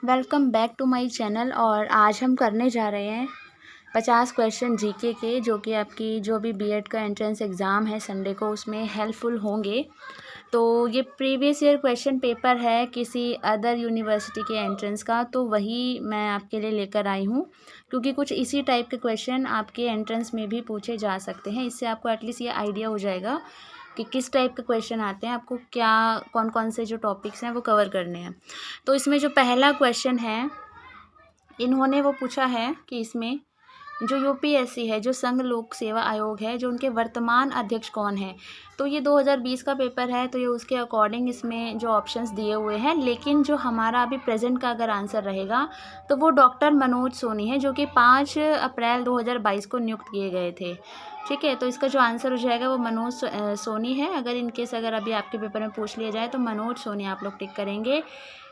Welcome back to my channel. और आज हम करने जा रहे हैं 50 क्वेश्चन जीके के, जो कि आपकी जो भी बीएड का एंट्रेंस एग्ज़ाम है संडे को, उसमें हेल्पफुल होंगे। तो ये प्रीवियस ईयर क्वेश्चन पेपर है किसी अदर यूनिवर्सिटी के एंट्रेंस का, तो वही मैं आपके लिए लेकर आई हूँ, क्योंकि कुछ इसी टाइप के क्वेश्चन आपके एंट्रेंस में भी पूछे जा सकते हैं। इससे आपको एटलीस्ट ये आइडिया हो जाएगा कि किस टाइप के क्वेश्चन आते हैं, आपको क्या कौन कौन से जो टॉपिक्स हैं वो कवर करने हैं। तो इसमें जो पहला क्वेश्चन है, इन्होंने वो पूछा है कि इसमें जो यूपीएससी है, जो संघ लोक सेवा आयोग है, जो उनके वर्तमान अध्यक्ष कौन है। तो ये 2020 का पेपर है, तो ये उसके अकॉर्डिंग इसमें जो ऑप्शंस दिए हुए हैं, लेकिन जो हमारा अभी प्रेजेंट का अगर आंसर रहेगा तो वो डॉक्टर मनोज सोनी है, जो कि 5 अप्रैल 2022 को नियुक्त किए गए थे। ठीक है, तो इसका जो आंसर हो जाएगा वो मनोज सोनी है। अगर इनकेस अगर अभी आपके पेपर में पूछ लिया जाए तो मनोज सोनी आप लोग टिक करेंगे।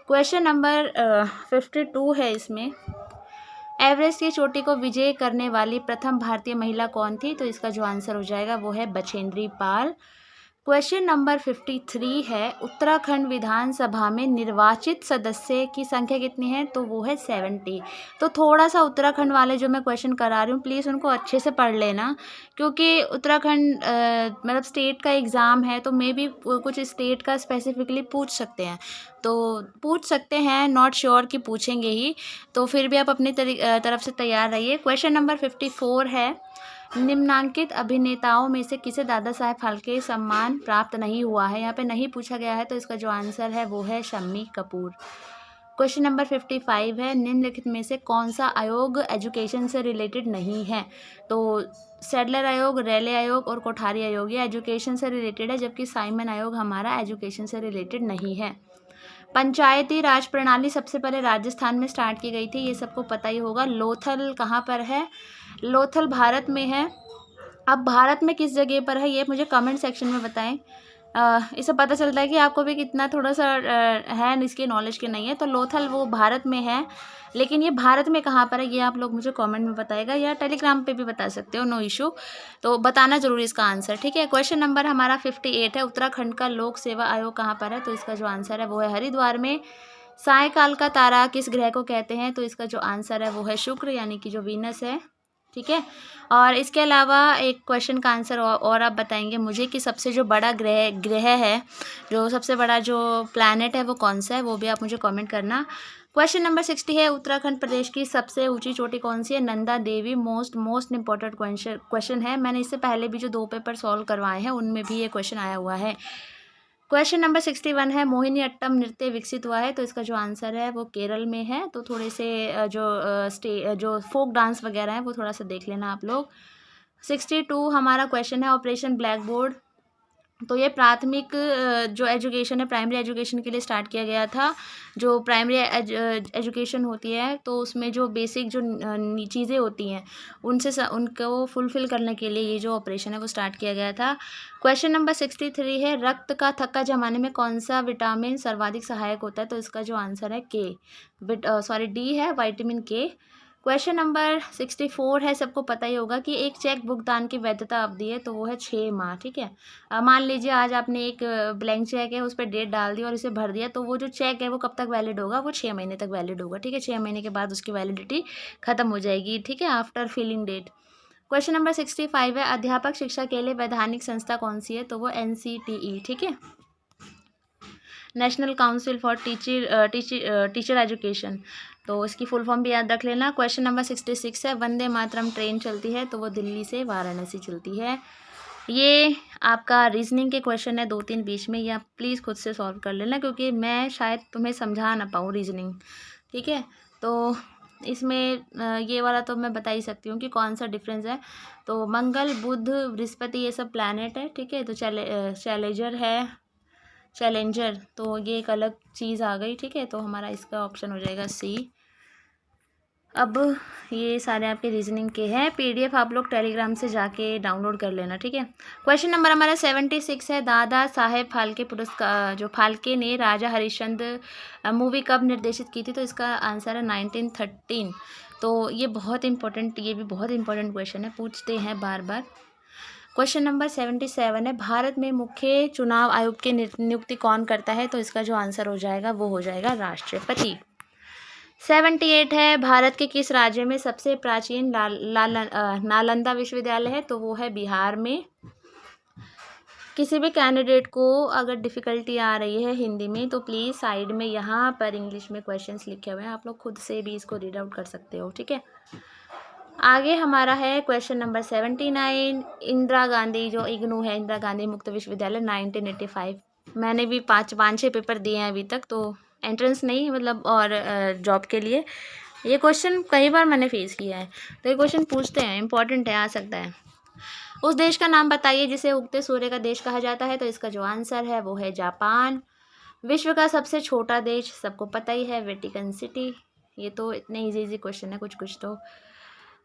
क्वेश्चन नंबर 52 है इसमें, एवरेस्ट की चोटी को विजय करने वाली प्रथम भारतीय महिला कौन थी। तो इसका जो आंसर हो जाएगा वो है बछेंद्री पाल। क्वेश्चन नंबर 53 है, उत्तराखंड विधानसभा में निर्वाचित सदस्य की संख्या कितनी है। तो वो है 70। तो थोड़ा सा उत्तराखंड वाले जो मैं क्वेश्चन करा रही हूँ, प्लीज़ उनको अच्छे से पढ़ लेना, क्योंकि उत्तराखंड मतलब स्टेट का एग्ज़ाम है, तो मे बी कुछ स्टेट का स्पेसिफिकली पूछ सकते हैं, तो पूछ सकते हैं, नॉट श्योर कि पूछेंगे ही, तो फिर भी आप अपनी तरफ से तैयार रहिए। क्वेश्चन नंबर 54 है, निम्नांकित अभिनेताओं में से किसे दादा साहेब फाल्के सम्मान प्राप्त नहीं हुआ है। यहाँ पे नहीं पूछा गया है, तो इसका जो आंसर है वो है शम्मी कपूर। क्वेश्चन नंबर 55 है, निम्नलिखित में से कौन सा आयोग एजुकेशन से रिलेटेड नहीं है। तो सैडलर आयोग, रेले आयोग और कोठारी आयोग ये एजुकेशन से रिलेटेड है, जबकि साइमन आयोग हमारा एजुकेशन से रिलेटेड नहीं है। पंचायती राज प्रणाली सबसे पहले राजस्थान में स्टार्ट की गई थी, ये सबको पता ही होगा। लोथल कहाँ पर है। लोथल भारत में है। अब भारत में किस जगह पर है ये मुझे कमेंट सेक्शन में बताएं। इससे पता चलता है कि आपको भी कितना थोड़ा सा है इसकी नॉलेज की नहीं है। तो लोथल वो भारत में है, लेकिन ये भारत में कहाँ पर है ये आप लोग मुझे कमेंट में बताएगा, या टेलीग्राम पे भी बता सकते हो, नो इशू। तो बताना जरूर इसका आंसर, ठीक है। क्वेश्चन नंबर हमारा 58 है, उत्तराखंड का लोक सेवा आयोग कहाँ पर है। तो इसका जो आंसर है वो है हरिद्वार में। सायकाल का तारा किस ग्रह को कहते हैं। तो इसका जो आंसर है वो है शुक्र, यानी कि जो वीनस है, ठीक है। और इसके अलावा एक क्वेश्चन का आंसर और आप बताएंगे मुझे कि सबसे जो बड़ा ग्रह है, जो सबसे बड़ा जो प्लैनेट है वो कौन सा है, वो भी आप मुझे कमेंट करना। क्वेश्चन नंबर 60 है, उत्तराखंड प्रदेश की सबसे ऊंची चोटी कौन सी है। Nanda Devi most important question है। मैंने इससे पहले भी जो 2 पेपर सॉल्व करवाए हैं उनमें भी ये क्वेश्चन आया हुआ है। क्वेश्चन नंबर 61 है, मोहिनी अट्टम नृत्य विकसित हुआ है। तो इसका जो आंसर है वो केरल में है। तो थोड़े से जो फोक डांस वगैरह है वो थोड़ा सा देख लेना आप लोग। 62 हमारा क्वेश्चन है, ऑपरेशन ब्लैक बोर्ड। तो ये प्राथमिक जो एजुकेशन है, प्राइमरी एजुकेशन के लिए स्टार्ट किया गया था। जो प्राइमरी एजुकेशन होती है, तो उसमें जो बेसिक जो चीज़ें होती हैं उनको फुलफ़िल करने के लिए ये जो ऑपरेशन है वो स्टार्ट किया गया था। क्वेश्चन नंबर 63 है, रक्त का थक्का जमाने में कौन सा विटामिन सर्वाधिक सहायक होता है। तो इसका जो आंसर है डी है, विटामिन के। क्वेश्चन नंबर 64 है, सबको पता ही होगा कि एक चेक भुगतान की वैधता अवधि है, तो वो है 6 माह, ठीक है। मान लीजिए आज आपने एक ब्लैंक चेक है, उस पर डेट डाल दी और इसे भर दिया, तो वो जो चेक है वो कब तक वैलिड होगा, वो 6 महीने तक वैलिड होगा, ठीक है। 6 महीने के बाद उसकी वैलिडिटी खत्म हो जाएगी, ठीक है, after filling date. Question number 65 है, अध्यापक शिक्षा के लिए वैधानिक संस्था कौन सी है। तो वो NCTE, ठीक है, national council for teacher education. तो इसकी फुल फॉर्म भी याद रख लेना। क्वेश्चन नंबर 66 है, वंदे मातरम ट्रेन चलती है। तो वो दिल्ली से वाराणसी चलती है। ये आपका रीजनिंग के क्वेश्चन है 2-3 बीच में, ये आप प्लीज़ खुद से सॉल्व कर लेना, क्योंकि मैं शायद तुम्हें समझा ना पाऊँ रीजनिंग, ठीक है। तो इसमें ये वाला तो मैं बता ही सकती हूँ कि कौन सा डिफरेंस है। तो मंगल, बुध, बृहस्पति ये सब प्लैनेट है, ठीक है। तो चैलेंजर, तो ये एक अलग चीज़ आ गई, ठीक है। तो हमारा इसका ऑप्शन हो जाएगा C। अब ये सारे आपके रीजनिंग के हैं, PDF आप लोग टेलीग्राम से जाके डाउनलोड कर लेना, ठीक है। क्वेश्चन नंबर हमारा 76 है, दादा साहेब फाल्के पुरस्कार, जो फाल्के ने राजा हरिश्चंद्र मूवी कब निर्देशित की थी। तो इसका आंसर है 1913। तो ये भी बहुत इंपॉर्टेंट क्वेश्चन है, पूछते हैं बार बार। क्वेश्चन नंबर 77 है, भारत में मुख्य चुनाव आयुक्त की नियुक्ति कौन करता है। तो इसका जो आंसर हो जाएगा वो हो जाएगा राष्ट्रपति। 78 है, भारत के किस राज्य में सबसे प्राचीन नालंदा विश्वविद्यालय है? तो वो है बिहार में। किसी भी कैंडिडेट को अगर डिफ़िकल्टी आ रही है हिंदी में तो प्लीज़ साइड में यहाँ पर इंग्लिश में क्वेश्चंस लिखे हुए हैं, आप लोग खुद से भी इसको रीड आउट कर सकते हो, ठीक है। आगे हमारा है क्वेश्चन नंबर 79। इंदिरा गांधी, जो इग्नू है, इंदिरा गांधी मुक्त विश्वविद्यालय 1985। मैंने भी पाँच छः पेपर दिए हैं अभी तक, तो एंट्रेंस नहीं मतलब और जॉब के लिए ये क्वेश्चन कई बार मैंने फेस किया है, तो ये क्वेश्चन पूछते हैं, इंपॉर्टेंट है, आ सकता है। उस देश का नाम बताइए जिसे उगते सूर्य का देश कहा जाता है? तो इसका जो आंसर है वो है जापान। विश्व का सबसे छोटा देश सबको पता ही है, वेटिकन सिटी। ये तो इतने इजी क्वेश्चन है, कुछ तो।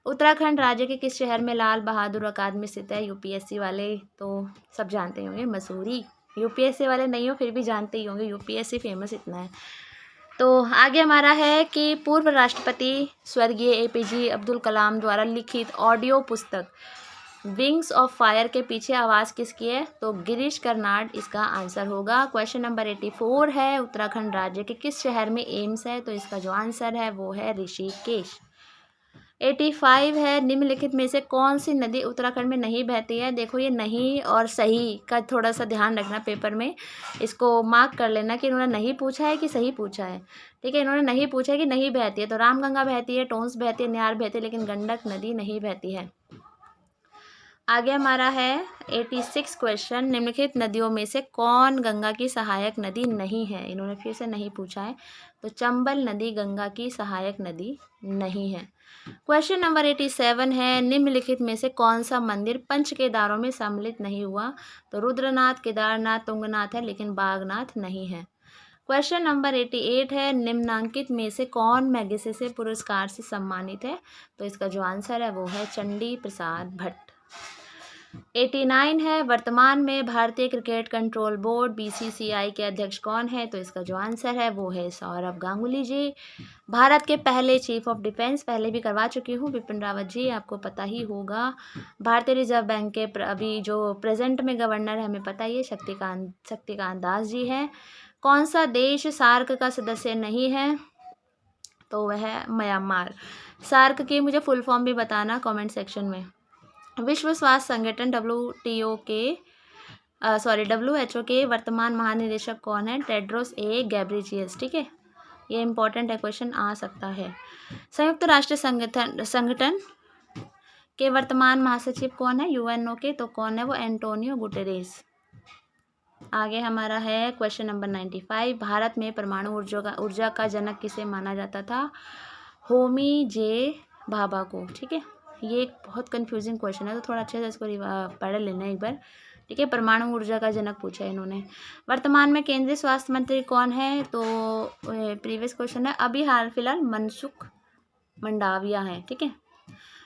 उत्तराखंड राज्य के किस शहर में लाल बहादुर अकादमी स्थित है? यूपीएससी वाले तो सब जानते होंगे, मसूरी। यूपीएससी वाले नहीं हो फिर भी जानते ही होंगे, यूपीएससी फेमस इतना है। तो आगे हमारा है कि पूर्व राष्ट्रपति स्वर्गीय एपीजे अब्दुल कलाम द्वारा लिखित ऑडियो पुस्तक विंग्स ऑफ फायर के पीछे आवाज़ किसकी है? तो गिरीश कर्नाड इसका आंसर होगा। क्वेश्चन नंबर 84 है, उत्तराखंड राज्य के किस शहर में एम्स है? तो इसका जो आंसर है वो है ऋषिकेश। 85 है, निम्नलिखित में से कौन सी नदी उत्तराखंड में नहीं बहती है? देखो ये नहीं और सही का थोड़ा सा ध्यान रखना पेपर में, इसको मार्क कर लेना कि इन्होंने नहीं पूछा है कि सही पूछा है, ठीक है। इन्होंने नहीं पूछा है कि नहीं बहती है, तो रामगंगा बहती है, टोंस बहती है, न्यार बहती है, लेकिन गंडक नदी नहीं बहती है। आगे हमारा है 86 क्वेश्चन, निम्नलिखित नदियों में से कौन गंगा की सहायक नदी नहीं है? इन्होंने फिर से नहीं पूछा है, तो चंबल नदी गंगा की सहायक नदी नहीं है। क्वेश्चन नंबर 87 है, निम्नलिखित में से कौन सा मंदिर पंच केदारों में सम्मिलित नहीं हुआ? तो रुद्रनाथ, केदारनाथ, तुंगनाथ है, लेकिन बागनाथ नहीं है। क्वेश्चन नंबर 88 है, निम्नांकित में से कौन मैगसेसे पुरस्कार से सम्मानित है? तो इसका जो आंसर है वो है चंडी प्रसाद भट्ट। 89 है, वर्तमान में भारतीय क्रिकेट कंट्रोल बोर्ड बीसीसीआई के अध्यक्ष कौन है? तो इसका जो आंसर है वो है सौरभ गांगुली जी। भारत के पहले चीफ ऑफ डिफेंस, पहले भी करवा चुकी हूँ, बिपिन रावत जी, आपको पता ही होगा। भारतीय रिजर्व बैंक के अभी जो प्रेजेंट में गवर्नर है हमें पता ही है, शक्तिकांत दास जी हैं। कौन सा देश सार्क का सदस्य नहीं है? तो वह है म्यांमार। सार्क की मुझे फुल फॉर्म भी बताना कमेंट सेक्शन में। विश्व स्वास्थ्य संगठन WHO के वर्तमान महानिदेशक कौन है? टेड्रोस ए गैब्रियेसस, ठीक है। ये इंपॉर्टेंट है, क्वेश्चन आ सकता है। संयुक्त राष्ट्र संगठन के वर्तमान महासचिव कौन है? UNO के, तो कौन है वो? Antonio Guterres. आगे हमारा है क्वेश्चन नंबर 95, भारत में परमाणु ऊर्जा का जनक किसे माना जाता था? होमी जे भाभा को, ठीक है। ये एक बहुत कंफ्यूजिंग क्वेश्चन है, तो थोड़ा अच्छे से इसको पढ़ लेना एक बार, ठीक है। परमाणु ऊर्जा का जनक पूछा है इन्होंने। वर्तमान में केंद्रीय स्वास्थ्य मंत्री कौन है? तो प्रीवियस क्वेश्चन है, अभी हाल फिलहाल मनसुख मंडाविया है, ठीक है,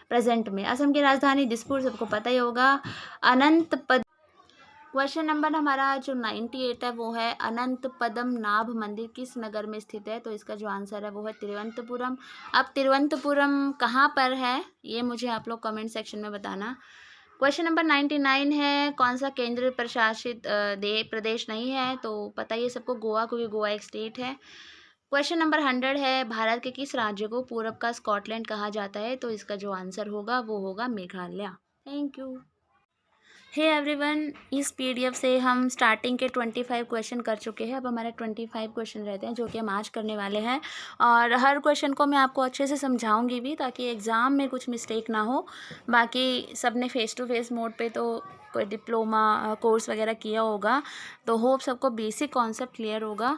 प्रेजेंट में। असम की राजधानी दिसपुर सबको पता ही होगा। क्वेश्चन नंबर हमारा जो 98 है वो है, अनंत पद्मनाभ मंदिर किस नगर में स्थित है? तो इसका जो आंसर है वो है तिरुवनंतपुरम। अब तिरुवनंतपुरम कहाँ पर है ये मुझे आप लोग कमेंट सेक्शन में बताना। क्वेश्चन नंबर 99 है, कौन सा केंद्र प्रशासित प्रदेश नहीं है? तो पता ही है सबको, गोवा, क्योंकि गोवा एक स्टेट है। क्वेश्चन नंबर 100 है, भारत के किस राज्य को पूरब का स्कॉटलैंड कहा जाता है? तो इसका जो आंसर होगा वो होगा Meghalaya. Thank you. Hey everyone, इस पीडीएफ से हम स्टार्टिंग के 25 क्वेश्चन कर चुके हैं। अब हमारे 25 क्वेश्चन रहते हैं जो कि हम आज करने वाले हैं, और हर क्वेश्चन को मैं आपको अच्छे से समझाऊंगी भी ताकि एग्ज़ाम में कुछ मिस्टेक ना हो। बाकी सब ने फेस टू फेस मोड पे तो कोई डिप्लोमा कोर्स वगैरह किया होगा, तो होप सबको बेसिक कॉन्सेप्ट क्लियर होगा,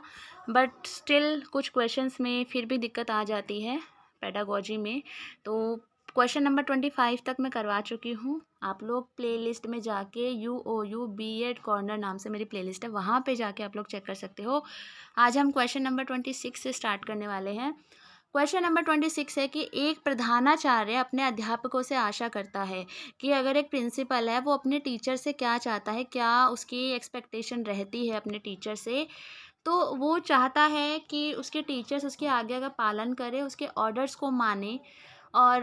बट स्टिल कुछ क्वेश्चंस में फिर भी दिक्कत आ जाती है पेडागोजी में। तो क्वेश्चन नंबर 25 तक मैं करवा चुकी हूँ। आप लोग प्लेलिस्ट में जाके UOU BEd कॉर्नर नाम से मेरी प्लेलिस्ट है, वहाँ पे जाके आप लोग चेक कर सकते हो। आज हम क्वेश्चन नंबर 26 से स्टार्ट करने वाले हैं। क्वेश्चन नंबर 26 है कि एक प्रधानाचार्य अपने अध्यापकों से आशा करता है कि अगर एक प्रिंसिपल है वो अपने टीचर से क्या चाहता है, क्या उसकी एक्सपेक्टेशन रहती है अपने टीचर से, तो वो चाहता है कि उसके टीचर्स उसके आज्ञा का पालन करें, उसके ऑर्डर्स को माने और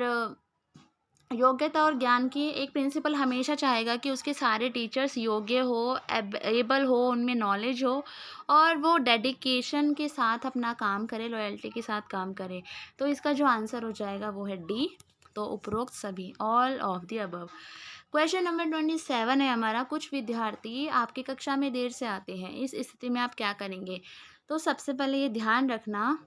योग्यता और ज्ञान की एक प्रिंसिपल हमेशा चाहेगा कि उसके सारे टीचर्स योग्य हो, एबल हो, उनमें नॉलेज हो और वो डेडिकेशन के साथ अपना काम करे, लॉयल्टी के साथ काम करे। तो इसका जो आंसर हो जाएगा वो है डी। तो उपरोक्त सभी, all of the above. Question number 27 है हमारा, कुछ विद्यार्थी आपकी कक्षा में देर से आते हैं, इस स्थिति में आप क्या करेंगे? तो सबसे पहले ये ध्यान रखना,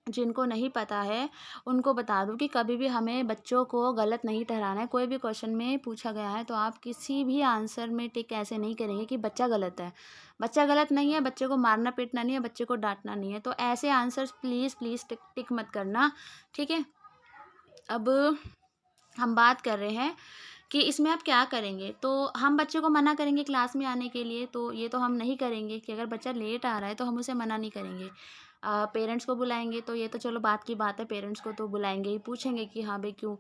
जिनको नहीं पता है उनको बता दूं कि कभी भी हमें बच्चों को गलत नहीं ठहराना है। कोई भी क्वेश्चन में पूछा गया है तो आप किसी भी आंसर में टिक ऐसे नहीं करेंगे कि बच्चा गलत है। बच्चा गलत नहीं है, बच्चे को मारना पीटना नहीं है, बच्चे को डांटना नहीं है। तो ऐसे आंसर्स प्लीज़ प्लीज़ टिक टिक मत करना, ठीक है। अब हम बात कर रहे हैं कि इसमें आप क्या करेंगे। तो हम बच्चे को मना करेंगे क्लास में आने के लिए, तो ये तो हम नहीं करेंगे कि अगर बच्चा लेट आ रहा है तो हम उसे मना नहीं करेंगे। पेरेंट्स को बुलाएंगे, तो ये तो चलो बात की बात है, पेरेंट्स को तो बुलाएंगे ही, पूछेंगे कि हाँ भाई क्यों।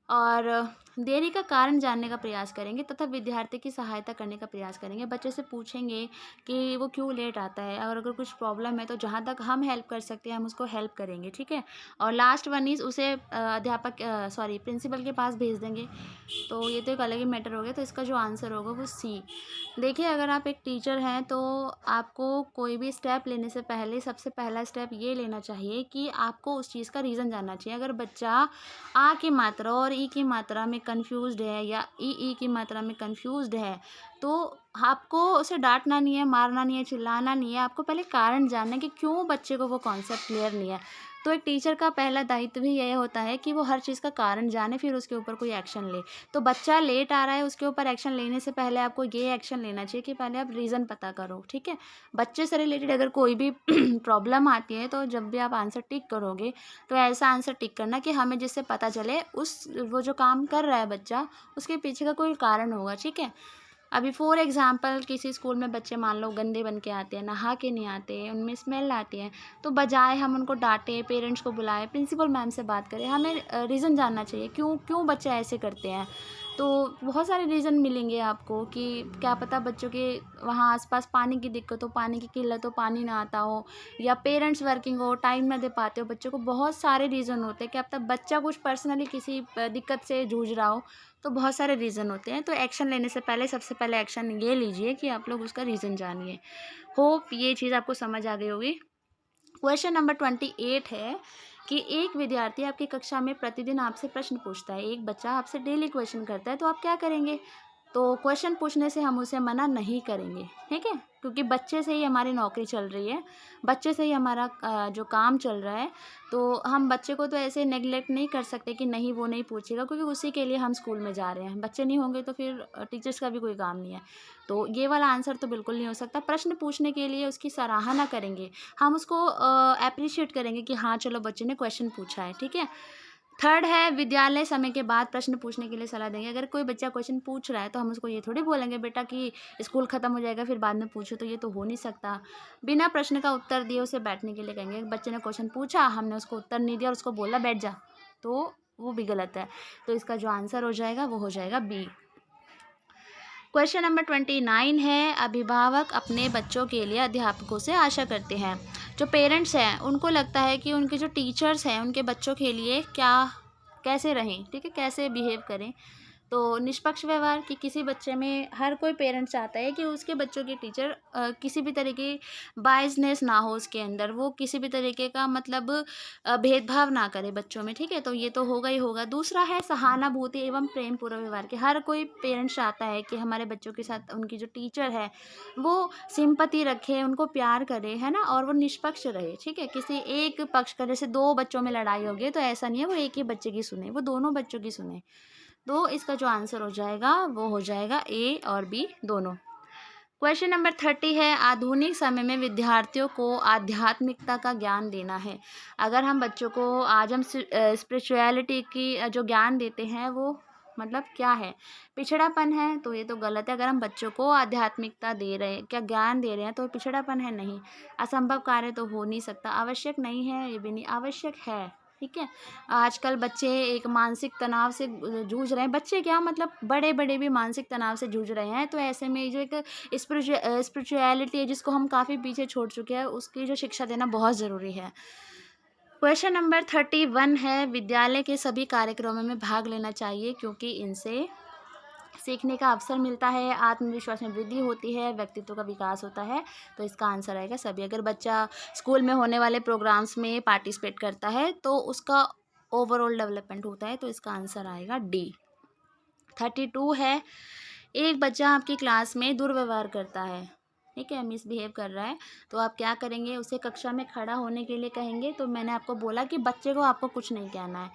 और देरी का कारण जानने का प्रयास करेंगे तथा विद्यार्थी की सहायता करने का प्रयास करेंगे। बच्चे से पूछेंगे कि वो क्यों लेट आता है, और अगर कुछ प्रॉब्लम है तो जहाँ तक हम हेल्प कर सकते हैं हम उसको हेल्प करेंगे, ठीक है। और लास्ट वन इज़ उसे अध्यापक सॉरी प्रिंसिपल के पास भेज देंगे। तो ये तो एक अलग ही मैटर हो गया। तो इसका जो आंसर होगा वो सी। देखिए, अगर आप एक टीचर हैं तो आपको कोई भी स्टेप लेने से पहले सबसे पहला स्टेप ये लेना चाहिए कि आपको उस चीज़ का रीज़न जानना चाहिए। अगर बच्चा आ की मात्रा और ई की मात्रा में कंफ्यूज्ड है या ई की मात्रा में कंफ्यूज्ड है, तो आपको उसे डांटना नहीं है, मारना नहीं है, चिल्लाना नहीं है। आपको पहले कारण जानना है कि क्यों बच्चे को वो कॉन्सेप्ट क्लियर नहीं है। तो एक टीचर का पहला दायित्व ही यह होता है कि वो हर चीज़ का कारण जाने, फिर उसके ऊपर कोई एक्शन ले। तो बच्चा लेट आ रहा है, उसके ऊपर एक्शन लेने से पहले आपको ये एक्शन लेना चाहिए कि पहले आप रीज़न पता करो, ठीक है। बच्चे से रिलेटेड अगर कोई भी प्रॉब्लम आती है तो जब भी आप आंसर टिक करोगे तो ऐसा आंसर टिक करना कि हमें जिससे पता चले उस वो जो काम कर रहा है बच्चा, उसके पीछे का कोई कारण होगा, ठीक है। अभी फॉर एग्जांपल किसी स्कूल में बच्चे मान लो गंदे बन के आते हैं, नहा के नहीं आते, उनमें स्मेल आती है, तो बजाय हम उनको डांटें, पेरेंट्स को बुलाएं, प्रिंसिपल मैम से बात करें, हमें रीज़न जानना चाहिए क्यों क्यों बच्चे ऐसे करते हैं। तो बहुत सारे रीज़न मिलेंगे आपको कि क्या पता बच्चों के वहाँ आसपास पानी की दिक्कत हो, पानी की किल्लत हो, पानी ना आता हो, या पेरेंट्स वर्किंग हो, टाइम ना दे पाते हो बच्चों को। बहुत सारे रीज़न होते हैं। क्या पता बच्चा कुछ पर्सनली किसी दिक्कत से जूझ रहा हो। तो बहुत सारे रीज़न होते हैं। तो एक्शन लेने से पहले सबसे पहले एक्शन ये लीजिए कि आप लोग उसका रीज़न जानिए। होप ये चीज़ आपको समझ आ गई होगी। क्वेश्चन नंबर 28 है कि एक विद्यार्थी आपकी कक्षा में प्रतिदिन आपसे प्रश्न पूछता है। एक बच्चा आपसे डेली क्वेश्चन करता है, तो आप क्या करेंगे? तो क्वेश्चन पूछने से हम उसे मना नहीं करेंगे, ठीक है, क्योंकि बच्चे से ही हमारी नौकरी चल रही है, बच्चे से ही हमारा जो काम चल रहा है। तो हम बच्चे को तो ऐसे नेगलेक्ट नहीं कर सकते कि नहीं वो नहीं पूछेगा, क्योंकि उसी के लिए हम स्कूल में जा रहे हैं। बच्चे नहीं होंगे तो फिर टीचर्स का भी कोई काम नहीं है। तो ये वाला आंसर तो बिल्कुल नहीं हो सकता। प्रश्न पूछने के लिए उसकी सराहना करेंगे, हम उसको अप्रिशिएट करेंगे कि हाँ चलो बच्चे ने क्वेश्चन पूछा है, ठीक है। थर्ड है, विद्यालय समय के बाद प्रश्न पूछने के लिए सलाह देंगे। अगर कोई बच्चा क्वेश्चन पूछ रहा है तो हम उसको ये थोड़ी बोलेंगे बेटा कि स्कूल ख़त्म हो जाएगा फिर बाद में पूछो, तो ये तो हो नहीं सकता। बिना प्रश्न का उत्तर दिए उसे बैठने के लिए कहेंगे। बच्चे ने क्वेश्चन पूछा, हमने उसको उत्तर नहीं दिया और उसको बोला बैठ जा, तो वो भी गलत है। तो इसका जो आंसर हो जाएगा वो हो जाएगा बी। क्वेश्चन नंबर 29 है, अभिभावक अपने बच्चों के लिए अध्यापकों से आशा करते हैं। जो पेरेंट्स हैं उनको लगता है कि उनके जो टीचर्स हैं उनके बच्चों के लिए कैसे रहें, ठीक है, कैसे बिहेव करें। तो निष्पक्ष व्यवहार, कि किसी बच्चे में हर कोई पेरेंट चाहता है कि उसके बच्चों के टीचर किसी भी तरह की बायसनेस ना हो उसके अंदर, वो किसी भी तरीके का मतलब भेदभाव ना करे बच्चों में, ठीक है। तो ये तो होगा ही होगा। दूसरा है सहानुभूति एवं प्रेम पूर्वक व्यवहार, के हर कोई पेरेंट चाहता है कि हमारे बच्चों के साथ उनकी जो टीचर है वो सिंपैथी रखे, उनको प्यार करे, है ना, और वो निष्पक्ष रहे, ठीक है। किसी एक पक्ष का, जैसे दो बच्चों में लड़ाई होगी तो ऐसा नहीं है वो एक ही बच्चे की सुने, वो दोनों बच्चों की सुने। तो इसका जो आंसर हो जाएगा वो हो जाएगा ए और बी दोनों। क्वेश्चन नंबर 30 है, आधुनिक समय में विद्यार्थियों को आध्यात्मिकता का ज्ञान देना है। अगर हम बच्चों को आज हम स्पिरिचुअलिटी की जो ज्ञान देते हैं वो मतलब क्या है, पिछड़ापन है, तो ये तो गलत है। अगर हम बच्चों को आध्यात्मिकता दे रहे हैं, क्या ज्ञान दे रहे हैं, तो पिछड़ापन है नहीं। असंभव कार्य तो हो नहीं सकता। आवश्यक नहीं है, ये भी नहीं, आवश्यक है, ठीक है। आजकल बच्चे एक मानसिक तनाव से जूझ रहे हैं। बच्चे क्या, मतलब बड़े बड़े भी मानसिक तनाव से जूझ रहे हैं। तो ऐसे में जो एक स्पिरिचुअलिटी है जिसको हम काफ़ी पीछे छोड़ चुके हैं, उसकी जो शिक्षा देना बहुत ज़रूरी है। क्वेश्चन नंबर 31 है, विद्यालय के सभी कार्यक्रमों में भाग लेना चाहिए क्योंकि इनसे सीखने का अवसर मिलता है, आत्मविश्वास में वृद्धि होती है, व्यक्तित्व का विकास होता है। तो इसका आंसर आएगा सभी। अगर बच्चा स्कूल में होने वाले प्रोग्राम्स में पार्टिसिपेट करता है तो उसका ओवरऑल डेवलपमेंट होता है। तो इसका आंसर आएगा डी। 32 है, एक बच्चा आपकी क्लास में दुर्व्यवहार करता है, ठीक है, मिसबिहेव कर रहा है, तो आप क्या करेंगे? उसे कक्षा में खड़ा होने के लिए कहेंगे। तो मैंने आपको बोला कि बच्चे को आपको कुछ नहीं कहना है,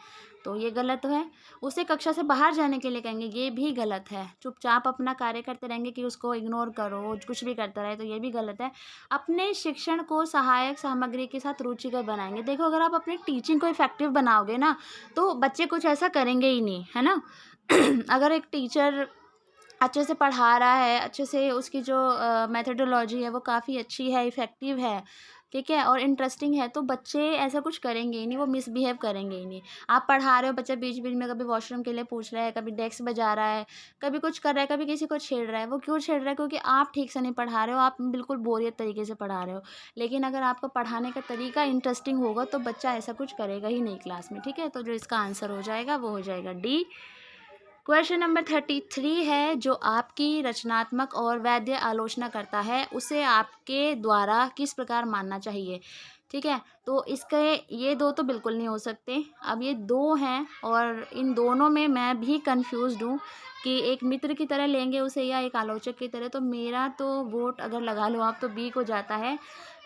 तो ये गलत है। उसे कक्षा से बाहर जाने के लिए कहेंगे, ये भी गलत है। चुपचाप अपना कार्य करते रहेंगे कि उसको इग्नोर करो, कुछ भी करता रहे, तो ये भी गलत है। अपने शिक्षण को सहायक सामग्री के साथ रुचिकर बनाएंगे। देखो, अगर आप अपनी टीचिंग को इफेक्टिव बनाओगे ना तो बच्चे कुछ ऐसा करेंगे ही नहीं, है ना। अगर एक टीचर अच्छे से पढ़ा रहा है, अच्छे से उसकी जो मेथोडोलॉजी है वो काफ़ी अच्छी है, इफ़ेक्टिव है, ठीक है, और इंटरेस्टिंग है, तो बच्चे ऐसा कुछ करेंगे ही नहीं, वो मिसबिहेव करेंगे ही नहीं। आप पढ़ा रहे हो, बच्चा बीच बीच में कभी वॉशरूम के लिए पूछ रहा है, कभी डेस्क बजा रहा है, कभी कुछ कर रहा है, कभी किसी को छेड़ रहा है। वो क्यों छेड़ रहा है? क्योंकि आप ठीक से नहीं पढ़ा रहे हो, आप बिल्कुल बोरियत तरीके से पढ़ा रहे हो। लेकिन अगर आपका पढ़ाने का तरीका इंटरेस्टिंग होगा तो बच्चा ऐसा कुछ करेगा ही नहीं क्लास में, ठीक है। तो जो इसका आंसर हो जाएगा वो हो जाएगा डी। क्वेश्चन नंबर 33 है, जो आपकी रचनात्मक और वैध आलोचना करता है उसे आपके द्वारा किस प्रकार मानना चाहिए, ठीक है। तो इसके ये दो तो बिल्कुल नहीं हो सकते। अब ये दो हैं और इन दोनों में मैं भी कंफ्यूज्ड हूँ कि एक मित्र की तरह लेंगे उसे या एक आलोचक की तरह। तो मेरा तो वोट अगर लगा लो आप तो बी को जाता है।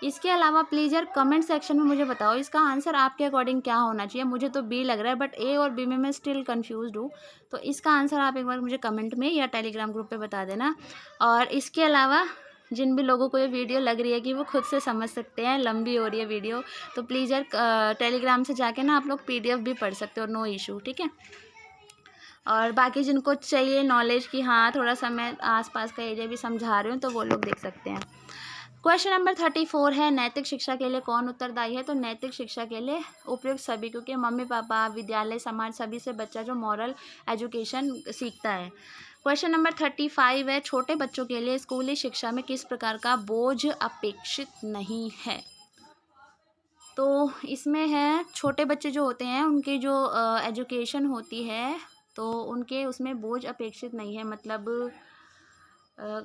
इसके अलावा प्लीज़ यार कमेंट सेक्शन में मुझे बताओ इसका आंसर आपके अकॉर्डिंग क्या होना चाहिए। मुझे तो बी लग रहा है, बट ए और बी में मैं स्टिल कंफ्यूज्ड हूँ। तो इसका आंसर आप एक बार मुझे कमेंट में या टेलीग्राम ग्रुप पे बता देना। और इसके अलावा जिन भी लोगों को ये वीडियो लग रही है कि वो खुद से समझ सकते हैं, लंबी हो रही है वीडियो, तो प्लीज़ यार टेलीग्राम से जाके ना आप लोग PDF भी पढ़ सकते हो, नो इशू, ठीक है। और बाकी जिनको चाहिए नॉलेज कि हाँ थोड़ा सा मैं आसपास का एरिया भी समझा रही हूँ तो वो लोग देख सकते हैं। क्वेश्चन नंबर 34 है, नैतिक शिक्षा के लिए कौन उत्तरदायी है? तो नैतिक शिक्षा के लिए उपयुक्त सभी, क्योंकि मम्मी पापा, विद्यालय, समाज, सभी से बच्चा जो मॉरल एजुकेशन सीखता है। क्वेश्चन नंबर 35 है, छोटे बच्चों के लिए स्कूली शिक्षा में किस प्रकार का बोझ अपेक्षित नहीं है? तो इसमें है, छोटे बच्चे जो होते हैं उनकी जो एजुकेशन होती है तो उनके उसमें बोझ अपेक्षित नहीं है। मतलब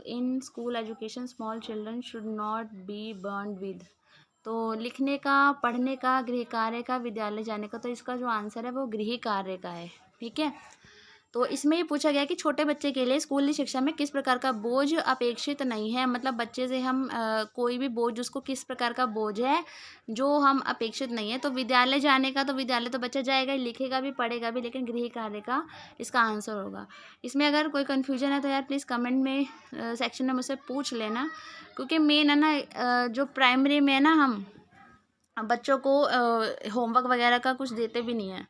in school education small children should not be burned with. तो लिखने का, पढ़ने का, गृह कार्य का, विद्यालय जाने का, तो इसका जो आंसर है वो गृह कार्य का है, ठीक है। तो इसमें ये पूछा गया कि छोटे बच्चे के लिए स्कूली शिक्षा में किस प्रकार का बोझ अपेक्षित नहीं है। मतलब बच्चे से हम कोई भी बोझ, उसको किस प्रकार का बोझ है जो हम अपेक्षित नहीं है। तो विद्यालय जाने का, तो विद्यालय तो बच्चा जाएगा ही, लिखेगा भी, पढ़ेगा भी, लेकिन गृह कार्य का इसका आंसर होगा। इसमें अगर कोई कन्फ्यूजन है तो यार प्लीज़ कमेंट में सेक्शन में मुझसे पूछ लेना, क्योंकि मेन है ना जो प्राइमरी में है ना, हम बच्चों को होमवर्क वगैरह का कुछ देते भी नहीं है,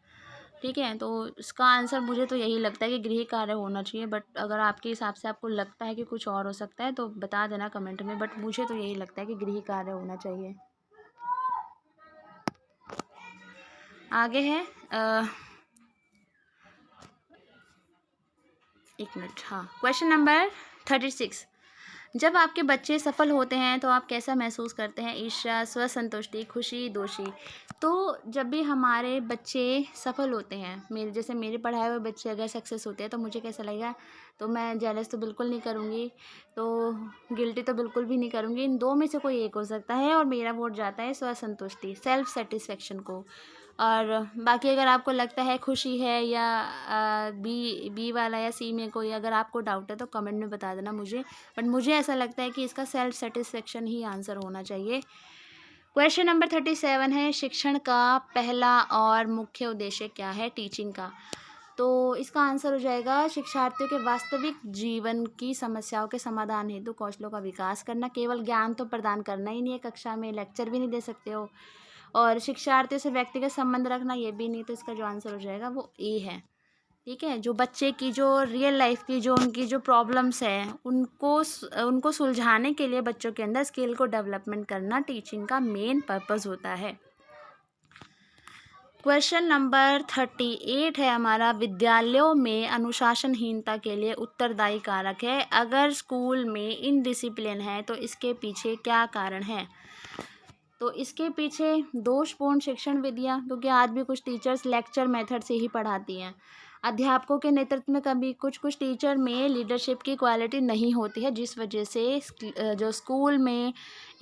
ठीक है। तो इसका आंसर मुझे तो यही लगता है कि गृह कार्य होना चाहिए, बट अगर आपके हिसाब से आपको लगता है कि कुछ और हो सकता है तो बता देना कमेंट में, बट मुझे तो यही लगता है कि गृह कार्य होना चाहिए। आगे है एक मिनट, हाँ, क्वेश्चन नंबर 36, जब आपके बच्चे सफल होते हैं तो आप कैसा महसूस करते हैं? ईर्ष्या, स्वसंतुष्टि, खुशी, दोषी। तो जब भी हमारे बच्चे सफल होते हैं, मेरे जैसे मेरे पढ़ाए हुए बच्चे अगर सक्सेस होते हैं तो मुझे कैसा लगेगा? तो मैं जेलस तो बिल्कुल नहीं करूँगी, तो गिल्टी तो बिल्कुल भी नहीं करूँगी। इन दो में से कोई एक हो सकता है और मेरा वोट जाता है स्वसंतुष्टि, सेल्फ सेटिस्फेक्शन को। और बाकी अगर आपको लगता है खुशी है या बी वाला या सी में कोई अगर आपको डाउट है तो कमेंट में बता देना मुझे, बट मुझे ऐसा लगता है कि इसका सेल्फ सेटिस्फेक्शन ही आंसर होना चाहिए। क्वेश्चन नंबर 37 है, शिक्षण का पहला और मुख्य उद्देश्य क्या है? टीचिंग का। तो इसका आंसर हो जाएगा शिक्षार्थियों के वास्तविक जीवन की समस्याओं के समाधान हेतु कौशलों का विकास करना। केवल ज्ञान तो प्रदान करना ही नहीं है, कक्षा में लेक्चर भी नहीं दे सकते हो, और शिक्षार्थियों से व्यक्तिगत संबंध रखना ये भी नहीं। तो इसका जो आंसर हो जाएगा वो ए है, ठीक है। जो बच्चे की जो रियल लाइफ की जो उनकी जो प्रॉब्लम्स है उनको सुलझाने के लिए बच्चों के अंदर स्किल को डेवलपमेंट करना टीचिंग का मेन पर्पस होता है। क्वेश्चन नंबर 38 है हमारा, विद्यालयों में अनुशासनहीनता के लिए उत्तरदायी कारक है। अगर स्कूल में इनडिसिप्लिन है तो इसके पीछे क्या कारण है? तो इसके पीछे दोषपूर्ण शिक्षण विधियाँ, क्योंकि आज भी कुछ टीचर्स लेक्चर मेथड से ही पढ़ाती हैं। अध्यापकों के नेतृत्व में कभी कुछ कुछ टीचर में लीडरशिप की क्वालिटी नहीं होती है, जिस वजह से जो स्कूल में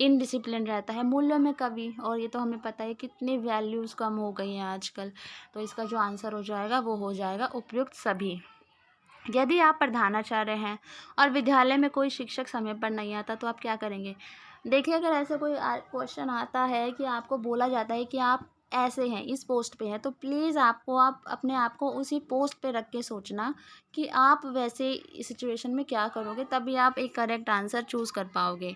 इनडिसिप्लिन रहता है, मूल्यों में कमी। और ये तो हमें पता है कितनी वैल्यूज़ कम हो गई हैं आजकल। तो इसका जो आंसर हो जाएगा वो हो जाएगा उपयुक्त सभी। यदि आप प्रधानाचार्य हैं और विद्यालय में कोई शिक्षक समय पर नहीं आता तो आप क्या करेंगे? देखिए, अगर ऐसा कोई क्वेश्चन आता है कि आपको बोला जाता है कि आप ऐसे हैं, इस पोस्ट पे हैं, तो प्लीज़ आप अपने आप को उसी पोस्ट पे रख के सोचना कि आप वैसे सिचुएशन में क्या करोगे, तभी आप एक करेक्ट आंसर चूज़ कर पाओगे।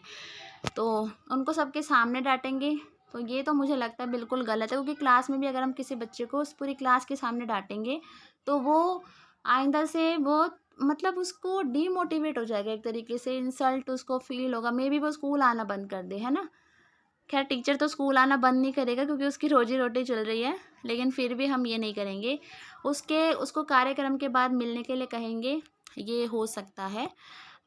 तो उनको सबके सामने डांटेंगे, तो ये तो मुझे लगता है बिल्कुल गलत है, क्योंकि क्लास में भी अगर हम किसी बच्चे को उस पूरी क्लास के सामने डांटेंगे तो वो आइंदा से वो मतलब उसको डीमोटिवेट हो जाएगा, एक तरीके से इंसल्ट उसको फील होगा, मे बी वो स्कूल आना बंद कर दे, है ना। खैर, टीचर तो स्कूल आना बंद नहीं करेगा क्योंकि उसकी रोजी रोटी चल रही है, लेकिन फिर भी हम ये नहीं करेंगे। उसको कार्यक्रम के बाद मिलने के लिए कहेंगे, ये हो सकता है।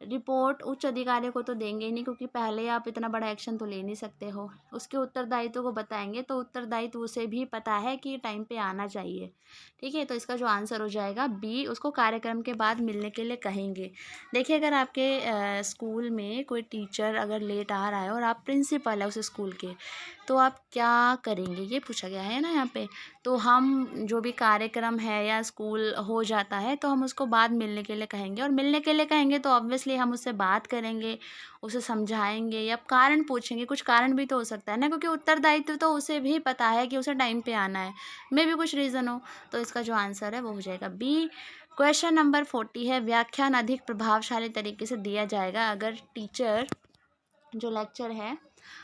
रिपोर्ट उच्च अधिकारी को तो देंगे ही नहीं, क्योंकि पहले आप इतना बड़ा एक्शन तो ले नहीं सकते हो। उसके उत्तरदायित्व को बताएंगे, तो उत्तरदायित्व उसे भी पता है कि टाइम पे आना चाहिए। ठीक है, तो इसका जो आंसर हो जाएगा बी, उसको कार्यक्रम के बाद मिलने के लिए कहेंगे। देखिए, अगर आपके स्कूल में कोई टीचर अगर लेट आ रहा है और आप प्रिंसिपल है उस स्कूल के, तो आप क्या करेंगे, ये पूछा गया है ना यहाँ पे। तो हम जो भी कार्यक्रम है या स्कूल हो जाता है तो हम उसको बाद मिलने के लिए कहेंगे, और मिलने के लिए कहेंगे तो ऑब्वियसली हम उससे बात करेंगे, उसे समझाएंगे या कारण पूछेंगे। कुछ कारण भी तो हो सकता है ना, क्योंकि उत्तरदायित्व तो उसे भी पता है कि उसे टाइम पे आना है, मे भी कुछ रीज़न हो। तो इसका जो आंसर है वो हो जाएगा बी। क्वेश्चन नंबर 40 है, व्याख्यान अधिक प्रभावशाली तरीके से दिया जाएगा अगर टीचर जो लेक्चर है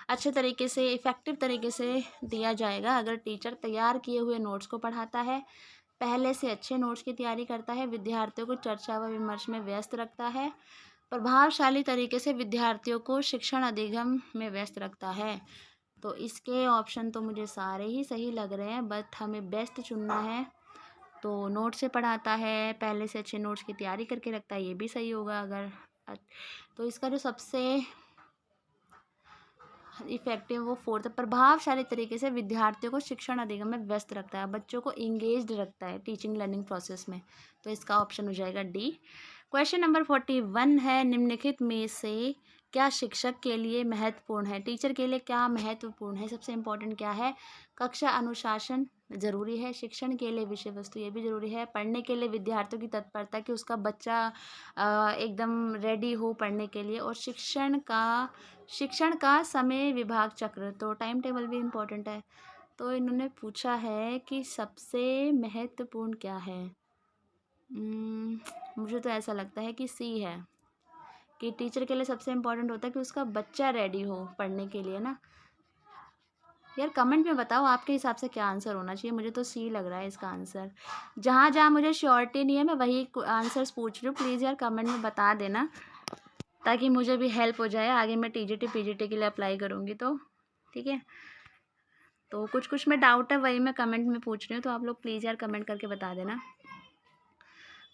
अच्छे तरीके से इफ़ेक्टिव तरीके से दिया जाएगा अगर टीचर तैयार किए हुए नोट्स को पढ़ाता है, पहले से अच्छे नोट्स की तैयारी करता है, विद्यार्थियों को चर्चा व विमर्श में व्यस्त रखता है, प्रभावशाली तरीके से विद्यार्थियों को शिक्षण अधिगम में व्यस्त रखता है। तो इसके ऑप्शन तो मुझे सारे ही सही लग रहे हैं, बट हमें बेस्ट चुनना है। तो नोट से पढ़ाता है, पहले से अच्छे नोट्स की तैयारी करके रखता है, ये भी सही होगा अगर। तो इसका जो सबसे इफेक्टिव वो फोर्थ, प्रभावशाली तरीके से विद्यार्थियों को शिक्षण अधिगम में व्यस्त रखता है, बच्चों को इंगेज्ड रखता है टीचिंग लर्निंग प्रोसेस में। तो इसका ऑप्शन हो जाएगा डी। क्वेश्चन नंबर 41 है, निम्नलिखित में से क्या शिक्षक के लिए महत्वपूर्ण है? टीचर के लिए क्या महत्वपूर्ण है, सबसे इम्पोर्टेंट क्या है? कक्षा अनुशासन ज़रूरी है, शिक्षण के लिए विषय वस्तु ये भी ज़रूरी है, पढ़ने के लिए विद्यार्थियों की तत्परता कि उसका बच्चा एकदम रेडी हो पढ़ने के लिए, और शिक्षण का समय विभाग चक्र, तो टाइम टेबल भी इम्पोर्टेंट है। तो इन्होंने पूछा है कि सबसे महत्वपूर्ण क्या है। मुझे तो ऐसा लगता है कि सी है, कि टीचर के लिए सबसे इम्पोर्टेंट होता है कि उसका बच्चा रेडी हो पढ़ने के लिए ना। यार कमेंट में बताओ आपके हिसाब से क्या आंसर होना चाहिए, मुझे तो सी लग रहा है इसका आंसर। जहाँ जहाँ मुझे श्योरिटी नहीं है मैं वही आंसर्स पूछ रही हूँ, प्लीज़ यार कमेंट में बता देना, ताकि मुझे भी हेल्प हो जाए, आगे मैं टीजीटी पीजीटी के लिए अप्लाई करूँगी तो। ठीक है, तो कुछ कुछ में डाउट है, वही मैं कमेंट में पूछ रही हूँ, तो आप लोग प्लीज़ यार कमेंट करके बता देना।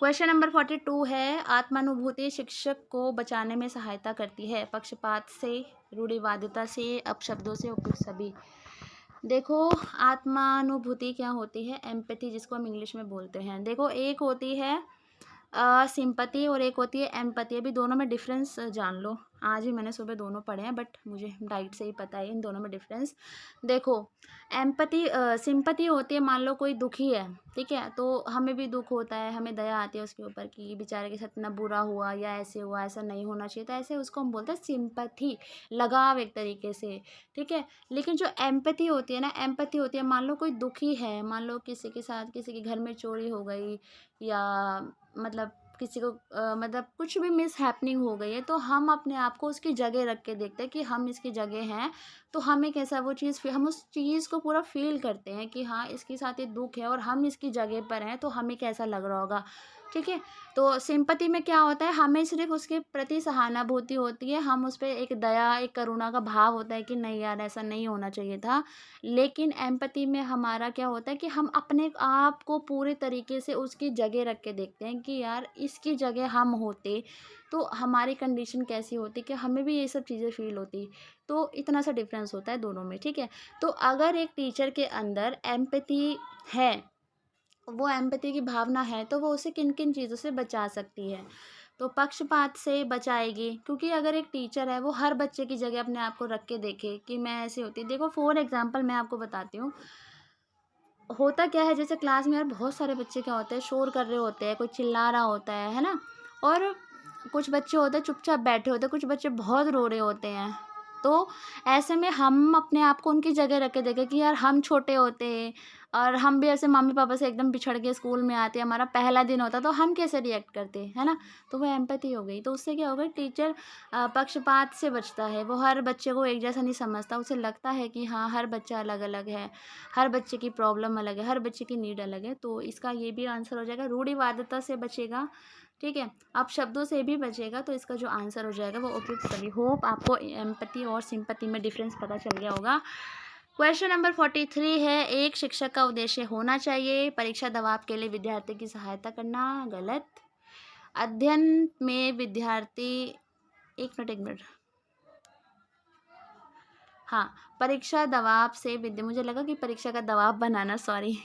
क्वेश्चन नंबर 42 है, आत्मानुभूति शिक्षक को बचाने में सहायता करती है, पक्षपात से, रूढ़िवादिता से, अपशब्दों से, उपयुक्त सभी। देखो, आत्मानुभूति क्या होती है? एम्पैथी, जिसको हम इंग्लिश में बोलते हैं। देखो, एक होती है सिंपैथी और एक होती है एम्पैथी। अभी दोनों में डिफरेंस जान लो, आज ही मैंने सुबह दोनों पढ़े हैं, बट मुझे डाइट से ही पता है इन दोनों में डिफरेंस। देखो, एम्पैथी सिंपैथी होती है, मान लो कोई दुखी है, ठीक है, तो हमें भी दुख होता है, हमें दया आती है उसके ऊपर कि बेचारे के साथ इतना बुरा हुआ या ऐसे हुआ, ऐसा नहीं होना चाहिए, तो ऐसे उसको हम बोलते हैं सिंपैथी, लगाव एक तरीके से। ठीक है, लेकिन जो एम्पैथी होती है ना, एम्पैथी होती है, मान लो कोई दुखी है, मान लो किसी के साथ किसी के घर में चोरी हो गई, या मतलब किसी को मतलब कुछ भी मिस हैपनिंग हो गई है, तो हम अपने आप को उसकी जगह रख के देखते हैं कि हम इसकी जगह हैं, तो हमें कैसा वो चीज़, हम उस चीज़ को पूरा फील करते हैं कि हाँ इसके साथ ये दुख है और हम इसकी जगह पर हैं, तो हमें कैसा लग रहा होगा। ठीक है, तो सिंपैथी में क्या होता है, हमें सिर्फ उसके प्रति सहानुभूति होती है, हम उस पर एक दया एक करुणा का भाव होता है कि नहीं यार ऐसा नहीं होना चाहिए था। लेकिन एम्पैथी में हमारा क्या होता है कि हम अपने आप को पूरे तरीके से उसकी जगह रख के देखते हैं कि यार इसकी जगह हम होते, तो हमारी कंडीशन कैसी होती कि हमें भी ये सब चीज़ें फ़ील होती। तो इतना सा डिफ़रेंस होता है दोनों में, ठीक है। तो अगर एक टीचर के अंदर एम्पैथी है, वो एम्पैथी की भावना है, तो वो उसे किन-किन चीज़ों से बचा सकती है। तो पक्षपात से बचाएगी, क्योंकि अगर एक टीचर है वो हर बच्चे की जगह अपने आप को रख के देखे कि मैं ऐसी होती। देखो फॉर एग्ज़ाम्पल मैं आपको बताती हूँ, होता क्या है जैसे क्लास में यार बहुत सारे बच्चे क्या होते हैं, शोर कर रहे होते हैं, कोई चिल्ला रहा होता है ना? और कुछ बच्चे होते हैं चुपचाप बैठे होते हैं, कुछ बच्चे बहुत रो रहे होते हैं। तो ऐसे में हम अपने आप को उनकी जगह रख के देखें कि यार हम छोटे होते और हम भी ऐसे मम्मी-पापा से एकदम बिछड़ के स्कूल में आते, हमारा पहला दिन होता तो हम कैसे रिएक्ट करते, है ना? तो वो एम्पैथी हो गई। तो उससे क्या होगा, टीचर पक्षपात से बचता है, वो हर बच्चे को एक जैसा नहीं समझता, उसे लगता है कि हाँ, हर बच्चा अलग-अलग है, हर बच्चे की प्रॉब्लम अलग है, हर बच्चे की नीड अलग है। तो इसका ये भी आंसर हो जाएगा, रूढ़िवादिता से बचेगा, ठीक है। अब शब्दों से भी बचेगा, तो इसका जो आंसर हो जाएगा वो उपयुक्त सभी। होप आपको एम्पैथी और सिंपैथी में डिफरेंस पता चल गया होगा। क्वेश्चन नंबर 43 है, एक शिक्षक का उद्देश्य होना चाहिए परीक्षा दबाव के लिए विद्यार्थी की सहायता करना। गलत। अध्ययन में विद्यार्थी, एक मिनट, हाँ, परीक्षा दबाव से मुझे लगा कि परीक्षा का दबाव बनाना, सॉरी।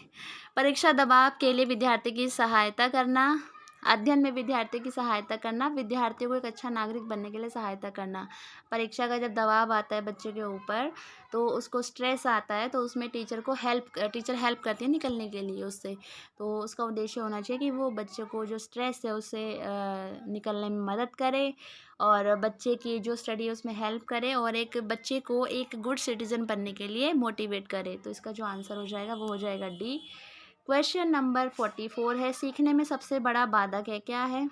परीक्षा दबाव के लिए विद्यार्थी की सहायता करना, अध्ययन में विद्यार्थी की सहायता करना, विद्यार्थियों को एक अच्छा नागरिक बनने के लिए सहायता करना। परीक्षा का जब दबाव आता है बच्चे के ऊपर, तो उसको स्ट्रेस आता है, तो उसमें टीचर हेल्प करती है निकलने के लिए उससे। तो उसका उद्देश्य होना चाहिए कि वो बच्चे को जो स्ट्रेस है उससे निकलने में मदद करे, और बच्चे की जो स्टडी है उसमें हेल्प करे, और एक बच्चे को एक गुड सिटीज़न बनने के लिए मोटिवेट करे। तो इसका जो आंसर हो जाएगा वो हो जाएगा डी। क्वेश्चन नंबर 44 है, सीखने में सबसे बड़ा बाधक है, क्या है?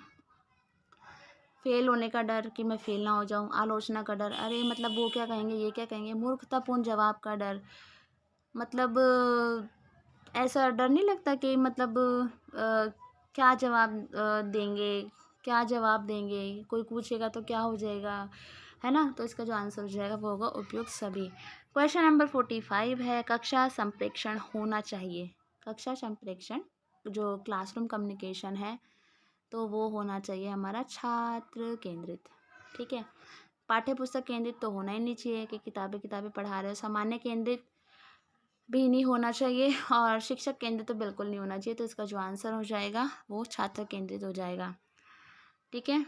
फेल होने का डर कि मैं फेल ना हो जाऊं, आलोचना का डर, अरे मतलब वो क्या कहेंगे, ये क्या कहेंगे, मूर्खतापूर्ण जवाब का डर, मतलब ऐसा डर नहीं लगता कि मतलब क्या जवाब देंगे, क्या जवाब देंगे, कोई पूछेगा तो क्या हो जाएगा, है ना? तो इसका जो आंसर हो जाएगा वो होगा उपयुक्त सभी। क्वेश्चन नंबर 45 है, कक्षा संप्रेक्षण होना चाहिए। कक्षा संप्रेक्षण जो क्लासरूम कम्युनिकेशन है, तो वो होना चाहिए हमारा छात्र केंद्रित, ठीक है। पाठ्य पुस्तक केंद्रित तो होना ही नहीं चाहिए कि किताबें किताबें पढ़ा रहे हो। सामान्य केंद्रित भी नहीं होना चाहिए, और शिक्षक केंद्रित तो बिल्कुल नहीं होना चाहिए। तो इसका जो आंसर हो जाएगा वो छात्र केंद्रित हो जाएगा, ठीक है।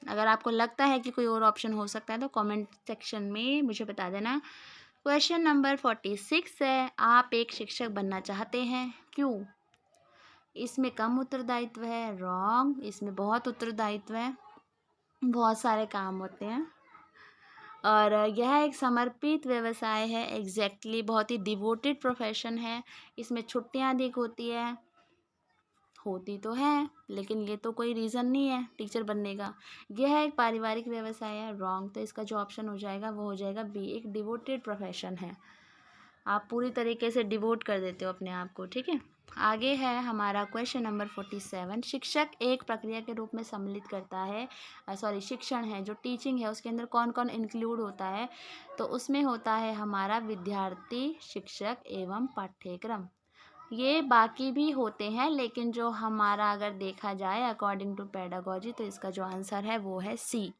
अगर आपको लगता है कि कोई और ऑप्शन हो सकता है तो कमेंट सेक्शन में मुझे बता देना। क्वेश्चन नंबर 46 है, आप एक शिक्षक बनना चाहते हैं, क्यों? इसमें कम उत्तरदायित्व है, रॉन्ग। इसमें बहुत उत्तरदायित्व है, बहुत सारे काम होते हैं, और यह एक समर्पित व्यवसाय है, एग्जैक्टली बहुत ही डिवोटेड प्रोफेशन है। इसमें छुट्टियां अधिक होती तो है, लेकिन ये तो कोई रीज़न नहीं है टीचर बनने का। यह एक पारिवारिक व्यवसाय है, रॉन्ग। तो इसका जो ऑप्शन हो जाएगा वो हो जाएगा बी, एक डिवोटेड प्रोफेशन है, आप पूरी तरीके से डिवोट कर देते हो अपने आप को, ठीक है। आगे है हमारा क्वेश्चन नंबर 47, शिक्षक एक प्रक्रिया के रूप में सम्मिलित करता है, शिक्षण है जो टीचिंग है उसके अंदर कौन कौन इंक्लूड होता है? तो उसमें होता है हमारा विद्यार्थी, शिक्षक एवं पाठ्यक्रम। ये बाकी भी होते हैं, लेकिन जो हमारा अगर देखा जाए अकॉर्डिंग टू पेडागोजी, तो इसका जो आंसर है वो है सी।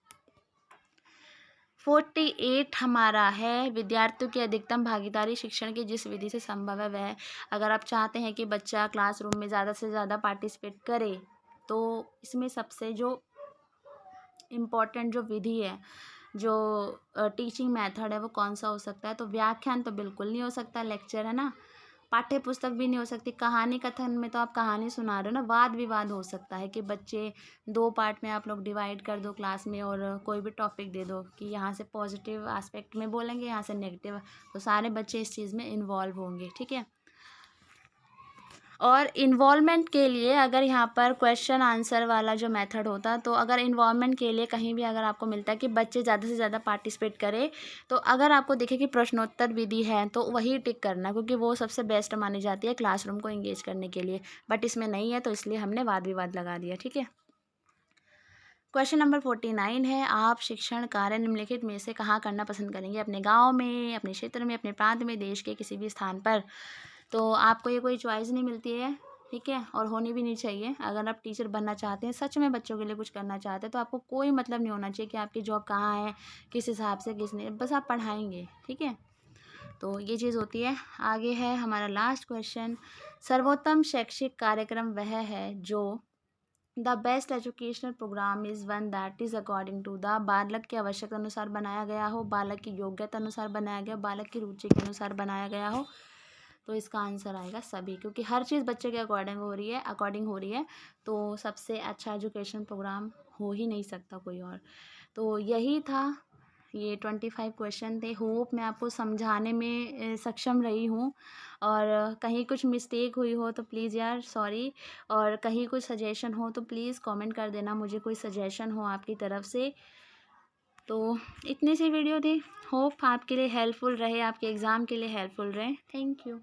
48 हमारा है, विद्यार्थियों की अधिकतम भागीदारी शिक्षण की जिस विधि से संभव है वह। अगर आप चाहते हैं कि बच्चा क्लासरूम में ज़्यादा से ज़्यादा पार्टिसिपेट करे, तो इसमें सबसे जो इम्पोर्टेंट जो विधि है, जो टीचिंग मेथड है, वो कौन सा हो सकता है? तो व्याख्यान तो बिल्कुल नहीं हो सकता, लेक्चर है ना। पाठ्य पुस्तक भी नहीं हो सकती, कहानी कथन में तो आप कहानी सुना रहे हो ना। वाद विवाद हो सकता है कि बच्चे 2 पार्ट में आप लोग डिवाइड कर दो क्लास में, और कोई भी टॉपिक दे दो कि यहाँ से पॉजिटिव एस्पेक्ट में बोलेंगे, यहाँ से नेगेटिव, तो सारे बच्चे इस चीज़ में इन्वॉल्व होंगे, ठीक है। और इन्वॉल्वमेंट के लिए अगर यहाँ पर क्वेश्चन आंसर वाला जो मेथड होता, तो अगर इन्वॉल्वमेंट के लिए कहीं भी अगर आपको मिलता है कि बच्चे ज़्यादा से ज़्यादा पार्टिसिपेट करें, तो अगर आपको दिखे कि प्रश्नोत्तर विधि है तो वही टिक करना, क्योंकि वो सबसे बेस्ट मानी जाती है क्लासरूम को इंगेज करने के लिए। बट इसमें नहीं है, तो इसलिए हमने वाद विवाद लगा दिया, ठीक है। क्वेश्चन नंबर 49 है, आप शिक्षण कार्य निम्नलिखित में से कहाँ करना पसंद करेंगे? अपने गाँव में, अपने क्षेत्र में, अपने प्रांत में, देश के किसी भी स्थान पर। तो आपको ये कोई चॉइस नहीं मिलती है, ठीक है, और होनी भी नहीं चाहिए। अगर आप टीचर बनना चाहते हैं, सच में बच्चों के लिए कुछ करना चाहते हैं, तो आपको कोई मतलब नहीं होना चाहिए कि आपकी जॉब कहाँ है, किस हिसाब से, किसने, बस आप पढ़ाएंगे। ठीक है, तो ये चीज़ होती है। आगे है हमारा लास्ट क्वेश्चन, सर्वोत्तम शैक्षिक कार्यक्रम वह है जो the best educational program is one that is according to the बालक की आवश्यकता अनुसार बनाया गया हो, बालक की योग्यता अनुसार बनाया गया, बालक की रुचि के अनुसार बनाया गया हो। तो इसका आंसर आएगा सभी, क्योंकि हर चीज़ बच्चे के अकॉर्डिंग हो रही है। तो सबसे अच्छा एजुकेशन प्रोग्राम हो ही नहीं सकता कोई और। तो यही था, ये 25 क्वेश्चन थे। होप मैं आपको समझाने में सक्षम रही हूँ, और कहीं कुछ मिस्टेक हुई हो तो प्लीज़ यार सॉरी, और कहीं कुछ सजेशन हो तो प्लीज़ कमेंट कर देना मुझे, कोई सजेशन हो आपकी तरफ से। तो इतनी सी वीडियो थी, होप आपके लिए हेल्पफुल रहे, आपके एग्ज़ाम के लिए हेल्पफुल रहे। Thank you.